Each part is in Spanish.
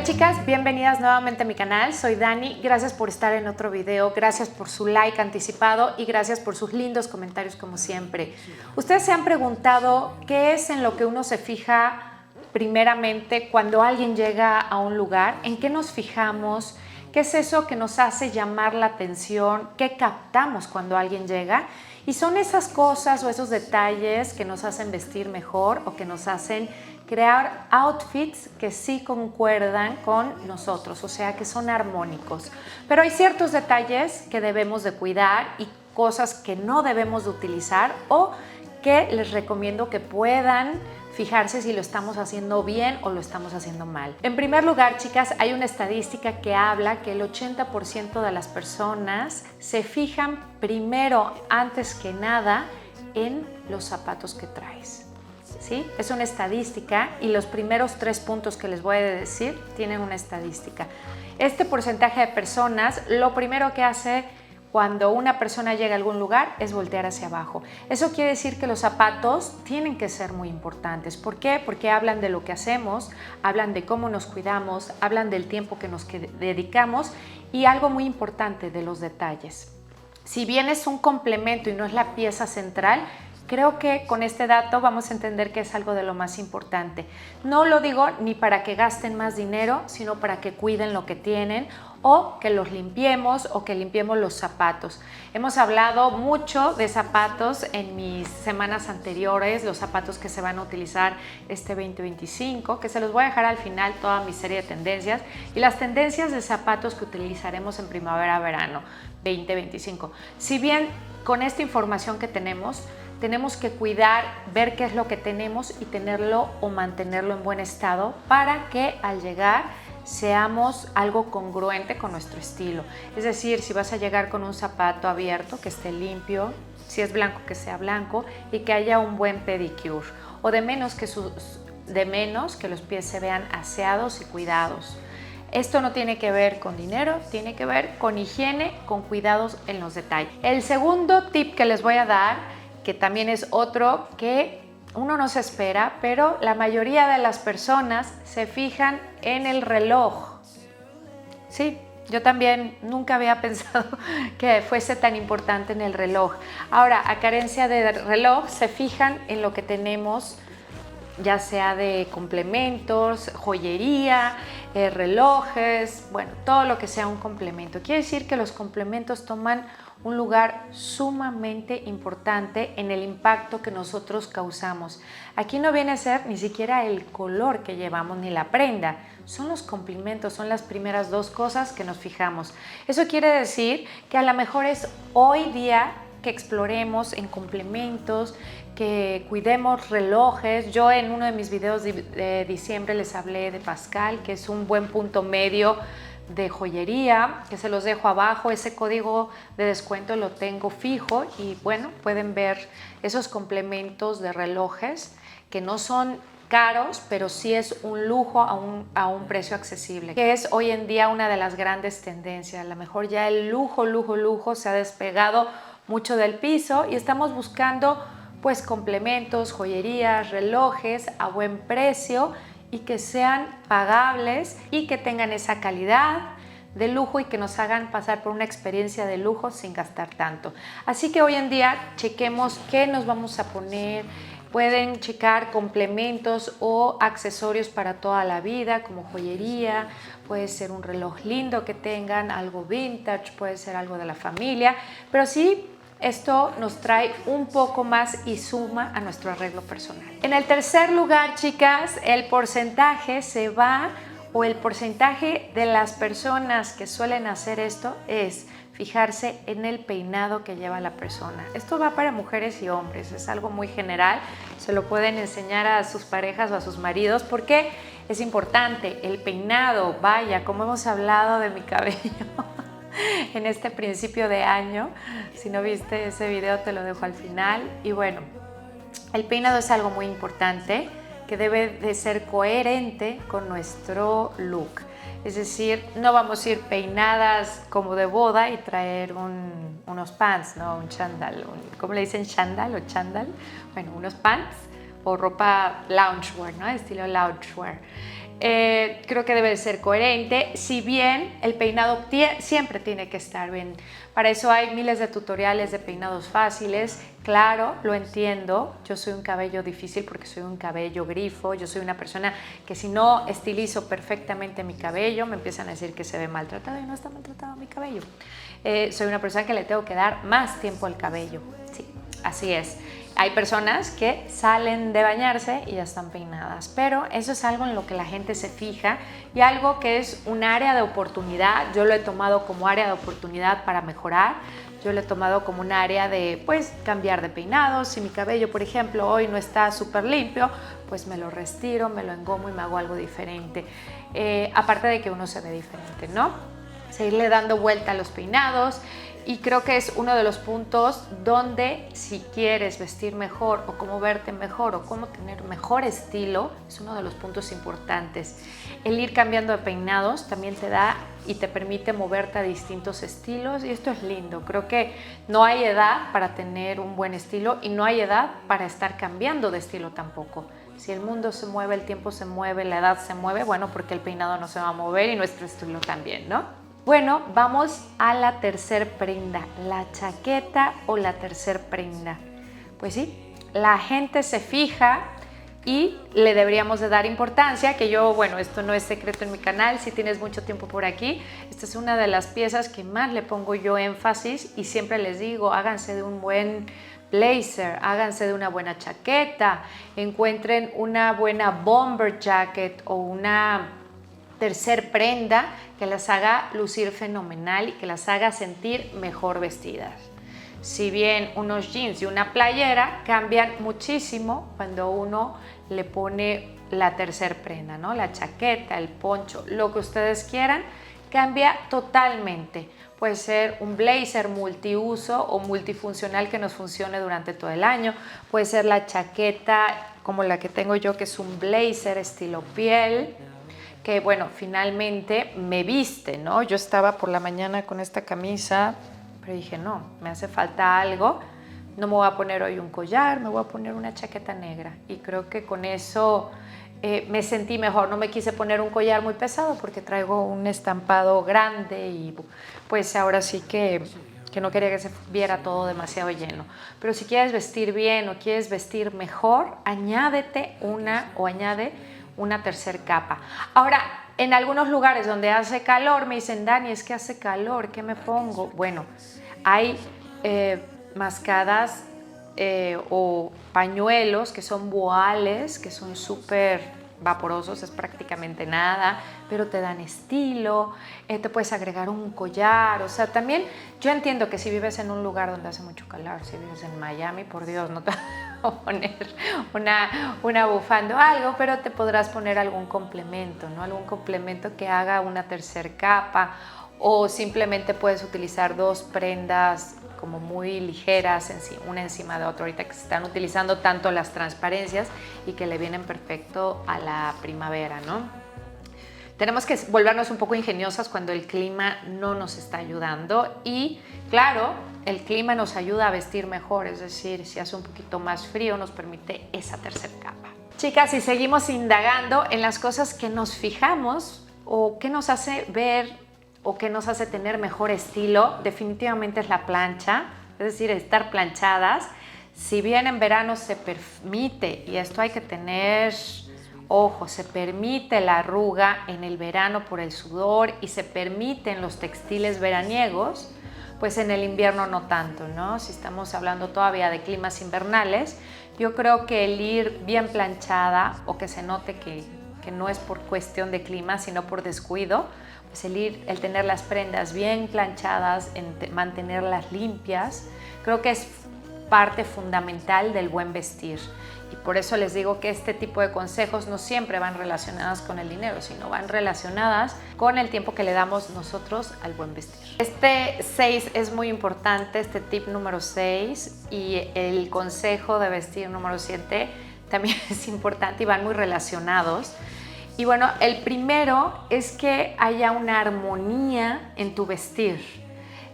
Hola chicas, bienvenidas nuevamente a mi canal, soy Dani, gracias por estar en otro video, gracias por su like anticipado y gracias por sus lindos comentarios como siempre. Ustedes se han preguntado qué es en lo que uno se fija primeramente cuando alguien llega a un lugar, en qué nos fijamos, qué es eso que nos hace llamar la atención, qué captamos cuando alguien llega. Y son esas cosas o esos detalles que nos hacen vestir mejor o que nos hacen crear outfits que sí concuerdan con nosotros, o sea, que son armónicos. Pero hay ciertos detalles que debemos de cuidar y cosas que no debemos de utilizar o que les recomiendo que puedan fijarse si lo estamos haciendo bien o lo estamos haciendo mal. En primer lugar, chicas, hay una estadística que habla que el 80% de las personas se fijan primero, antes que nada, en los zapatos que traes. ¿Sí? Es una estadística y los primeros 3 puntos que les voy a decir tienen una estadística. Este porcentaje de personas, lo primero que hace cuando una persona llega a algún lugar es voltear hacia abajo. Eso quiere decir que los zapatos tienen que ser muy importantes. ¿Por qué? Porque hablan de lo que hacemos, hablan de cómo nos cuidamos, hablan del tiempo que nos dedicamos y algo muy importante, de los detalles. Si bien es un complemento y no es la pieza central, creo que con este dato vamos a entender que es algo de lo más importante. No lo digo ni para que gasten más dinero, sino para que cuiden lo que tienen o que los limpiemos o que limpiemos los zapatos. Hemos hablado mucho de zapatos en mis semanas anteriores, los zapatos que se van a utilizar este 2025, que se los voy a dejar al final toda mi serie de tendencias y las tendencias de zapatos que utilizaremos en primavera-verano 2025. Si bien con esta información que tenemos que cuidar, ver qué es lo que tenemos y tenerlo o mantenerlo en buen estado para que al llegar seamos algo congruente con nuestro estilo. Es decir, si vas a llegar con un zapato abierto, que esté limpio, si es blanco, que sea blanco y que haya un buen pedicure. O de menos que los pies se vean aseados y cuidados. Esto no tiene que ver con dinero, tiene que ver con higiene, con cuidados en los detalles. El segundo tip que les voy a dar, que también es otro que uno no se espera, pero la mayoría de las personas se fijan en el reloj. Sí, yo también nunca había pensado que fuese tan importante en el reloj. Ahora, a carencia de reloj, se fijan en lo que tenemos, ya sea de complementos, joyería, relojes, bueno, todo lo que sea un complemento. Quiere decir que los complementos toman un lugar sumamente importante en el impacto que nosotros causamos. Aquí no viene a ser ni siquiera el color que llevamos ni la prenda, son los complementos, son las primeras 2 cosas que nos fijamos. Eso quiere decir que a lo mejor es hoy día que exploremos en complementos, que cuidemos relojes. Yo en uno de mis videos de diciembre les hablé de Pascal, que es un buen punto medio de joyería, que se los dejo abajo. Ese código de descuento lo tengo fijo y bueno, pueden ver esos complementos de relojes que no son caros, pero sí es un lujo a un precio accesible, que es hoy en día una de las grandes tendencias. A lo mejor ya el lujo se ha despegado mucho del piso y estamos buscando pues complementos, joyerías, relojes a buen precio y que sean pagables y que tengan esa calidad de lujo y que nos hagan pasar por una experiencia de lujo sin gastar tanto. Así que hoy en día chequemos qué nos vamos a poner. Pueden checar complementos o accesorios para toda la vida, como joyería, puede ser un reloj lindo que tengan, algo vintage, puede ser algo de la familia, pero sí, esto nos trae un poco más y suma a nuestro arreglo personal. En el tercer lugar, chicas, el porcentaje el porcentaje de las personas que suelen hacer esto es fijarse en el peinado que lleva la persona. Esto va para mujeres y hombres, es algo muy general, se lo pueden enseñar a sus parejas o a sus maridos porque es importante el peinado. Vaya, como hemos hablado de mi cabello en este principio de año. Si no viste ese video te lo dejo al final. Y bueno, el peinado es algo muy importante que debe de ser coherente con nuestro look. Es decir, no vamos a ir peinadas como de boda y traer unos pants, ¿no? Un chándal, ¿cómo le dicen? ¿Chándal o chándal? Bueno, unos pants o ropa loungewear, ¿no? Estilo loungewear. Creo que debe ser coherente, si bien el peinado siempre tiene que estar bien. Para eso hay miles de tutoriales de peinados fáciles. Claro, lo entiendo, yo soy un cabello difícil porque soy un cabello grifo, yo soy una persona que si no estilizo perfectamente mi cabello me empiezan a decir que se ve maltratado y no está maltratado mi cabello. Soy una persona que le tengo que dar más tiempo al cabello, sí, así es. Hay personas que salen de bañarse y ya están peinadas, pero eso es algo en lo que la gente se fija y algo que es un área de oportunidad. Yo lo he tomado como área de oportunidad para mejorar. Yo lo he tomado como un área de, pues, cambiar de peinado. Si mi cabello, por ejemplo, hoy no está súper limpio, pues me lo restiro, me lo engomo y me hago algo diferente. Aparte de que uno se ve diferente, ¿no? Seguirle dando vuelta a los peinados. Y creo que es uno de los puntos donde si quieres vestir mejor o cómo verte mejor o cómo tener mejor estilo, es uno de los puntos importantes. El ir cambiando de peinados también te da y te permite moverte a distintos estilos y esto es lindo. Creo que no hay edad para tener un buen estilo y no hay edad para estar cambiando de estilo tampoco. Si el mundo se mueve, el tiempo se mueve, la edad se mueve, bueno, porque el peinado no se va a mover y nuestro estilo también, ¿no? Bueno, vamos a la tercer prenda, la chaqueta o la tercer prenda. Pues sí, la gente se fija y le deberíamos de dar importancia, que yo, bueno, esto no es secreto en mi canal, si tienes mucho tiempo por aquí, esta es una de las piezas que más le pongo yo énfasis y siempre les digo, háganse de un buen blazer, háganse de una buena chaqueta, encuentren una buena bomber jacket o una tercer prenda que las haga lucir fenomenal y que las haga sentir mejor vestidas. Si bien unos jeans y una playera cambian muchísimo cuando uno le pone la tercer prenda, ¿no? La chaqueta, el poncho, lo que ustedes quieran, cambia totalmente. Puede ser un blazer multiuso o multifuncional que nos funcione durante todo el año. Puede ser la chaqueta como la que tengo yo, que es un blazer estilo piel, que bueno, finalmente me viste, ¿no? Yo estaba por la mañana con esta camisa, pero dije, no, me hace falta algo, no me voy a poner hoy un collar, me voy a poner una chaqueta negra. Y creo que con eso me sentí mejor, no me quise poner un collar muy pesado porque traigo un estampado grande y pues ahora sí que no quería que se viera todo demasiado lleno. Pero si quieres vestir bien o quieres vestir mejor, añade una tercer capa. Ahora, en algunos lugares donde hace calor me dicen, Dani, es que hace calor, ¿qué me pongo? Bueno, hay mascadas o pañuelos que son voales, que son súper vaporosos, es prácticamente nada, pero te dan estilo, te puedes agregar un collar, o sea, también yo entiendo que si vives en un lugar donde hace mucho calor, si vives en Miami, por Dios, no te vas a poner una bufanda o algo, pero te podrás poner algún complemento, ¿no? Algún complemento que haga una tercer capa o simplemente puedes utilizar dos prendas como muy ligeras, una encima de otra, ahorita que se están utilizando tanto las transparencias y que le vienen perfecto a la primavera, ¿no? Tenemos que volvernos un poco ingeniosas cuando el clima no nos está ayudando y claro, el clima nos ayuda a vestir mejor, es decir, si hace un poquito más frío nos permite esa tercera capa. Chicas, si seguimos indagando en las cosas que nos fijamos o que nos hace ver o que nos hace tener mejor estilo, definitivamente es la plancha, es decir, estar planchadas. Si bien en verano se permite, y esto hay que tener ojo, se permite la arruga en el verano por el sudor y se permiten los textiles veraniegos, pues en el invierno no tanto, ¿no? Si estamos hablando todavía de climas invernales, yo creo que el ir bien planchada o que se note que no es por cuestión de clima, sino por descuido, pues el tener las prendas bien planchadas, mantenerlas limpias, creo que es parte fundamental del buen vestir. Y por eso les digo que este tipo de consejos no siempre van relacionadas con el dinero, sino van relacionadas con el tiempo que le damos nosotros al buen vestir. Este 6 es muy importante, este tip número 6 y el consejo de vestir número 7 también es importante y van muy relacionados. Y bueno, el primero es que haya una armonía en tu vestir.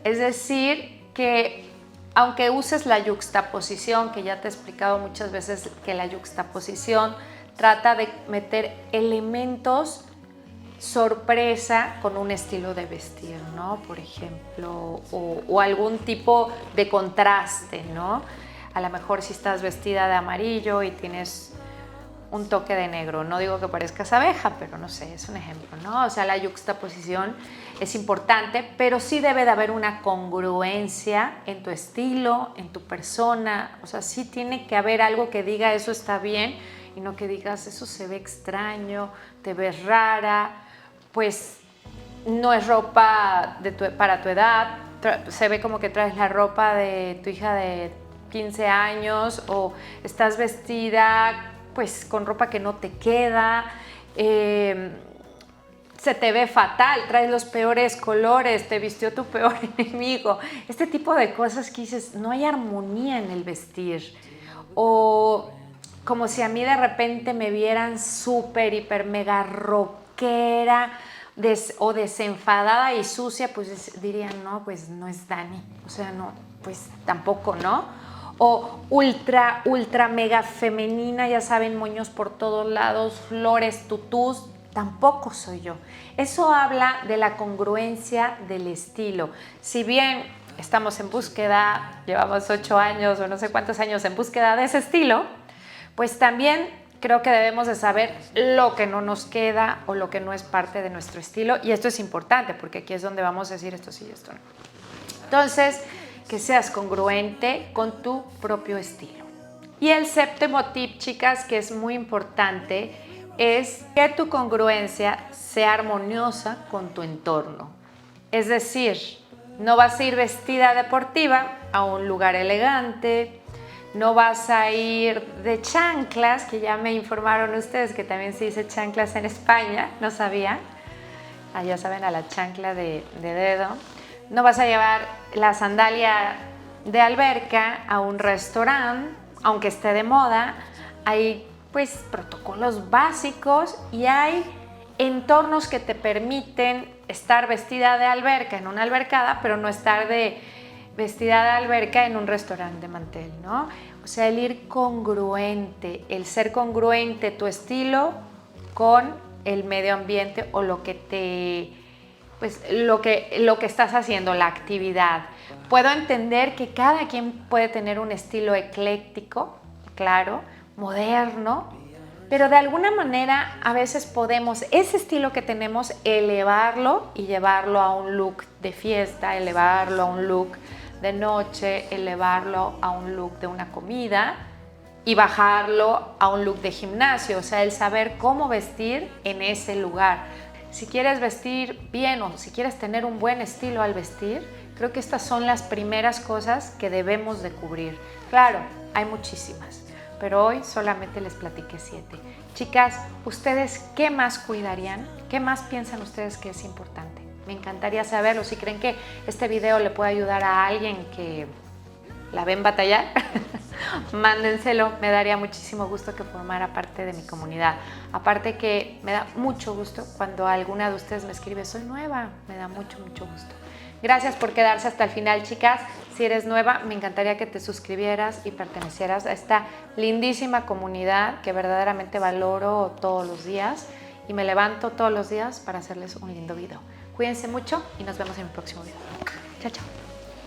Es decir, que aunque uses la yuxtaposición, que ya te he explicado muchas veces que la yuxtaposición trata de meter elementos sorpresa con un estilo de vestir, ¿no? Por ejemplo, o algún tipo de contraste, ¿no? A lo mejor si estás vestida de amarillo y tienes un toque de negro, no digo que parezcas abeja, pero no sé, es un ejemplo, ¿no? O sea, la yuxtaposición es importante, pero sí debe de haber una congruencia en tu estilo, en tu persona, o sea, sí tiene que haber algo que diga eso está bien y no que digas eso se ve extraño, te ves rara, pues no es ropa para tu edad, se ve como que traes la ropa de tu hija de 15 años o estás vestida pues con ropa que no te queda, se te ve fatal, traes los peores colores, te vistió tu peor enemigo. Este tipo de cosas que dices, no hay armonía en el vestir. O como si a mí de repente me vieran súper, hiper, mega rockera o desenfadada y sucia, pues dirían, no, pues no es Dani. O sea, no, pues tampoco, ¿no? O ultra, ultra, mega femenina, ya saben, moños por todos lados, flores, tutús, tampoco soy yo. Eso habla de la congruencia del estilo. Si bien estamos en búsqueda, llevamos 8 años o no sé cuántos años en búsqueda de ese estilo, pues también creo que debemos de saber lo que no nos queda o lo que no es parte de nuestro estilo. Y esto es importante porque aquí es donde vamos a decir esto sí y esto no. Entonces, que seas congruente con tu propio estilo. Y el séptimo tip, chicas, que es muy importante, es que tu congruencia sea armoniosa con tu entorno. Es decir, no vas a ir vestida deportiva a un lugar elegante, no vas a ir de chanclas, que ya me informaron ustedes que también se dice chanclas en España, no sabía. Ya saben, a la chancla de dedo. No vas a llevar la sandalia de alberca a un restaurante, aunque esté de moda. Hay pues protocolos básicos y hay entornos que te permiten estar vestida de alberca en una albercada, pero no estar vestida de alberca en un restaurante de mantel, ¿no? O sea, el ir congruente, el ser congruente tu estilo con el medio ambiente o lo que lo que estás haciendo, la actividad. Puedo entender que cada quien puede tener un estilo ecléctico, claro, moderno, pero de alguna manera a veces podemos ese estilo que tenemos elevarlo y llevarlo a un look de fiesta, elevarlo a un look de noche, elevarlo a un look de una comida y bajarlo a un look de gimnasio, o sea, el saber cómo vestir en ese lugar. Si quieres vestir bien o si quieres tener un buen estilo al vestir, creo que estas son las primeras cosas que debemos de cubrir. Claro, hay muchísimas, pero hoy solamente les platiqué 7. Chicas, ¿ustedes qué más cuidarían? ¿Qué más piensan ustedes que es importante? Me encantaría saberlo. Si creen que este video le puede ayudar a alguien que la ven batallar, mándenselo, me daría muchísimo gusto que formara parte de mi comunidad. Aparte que me da mucho gusto cuando alguna de ustedes me escribe, soy nueva, me da mucho, mucho gusto. Gracias por quedarse hasta el final, chicas. Si eres nueva, me encantaría que te suscribieras y pertenecieras a esta lindísima comunidad que verdaderamente valoro todos los días y me levanto todos los días para hacerles un lindo video. Cuídense mucho y nos vemos en el próximo video. Chao, chao.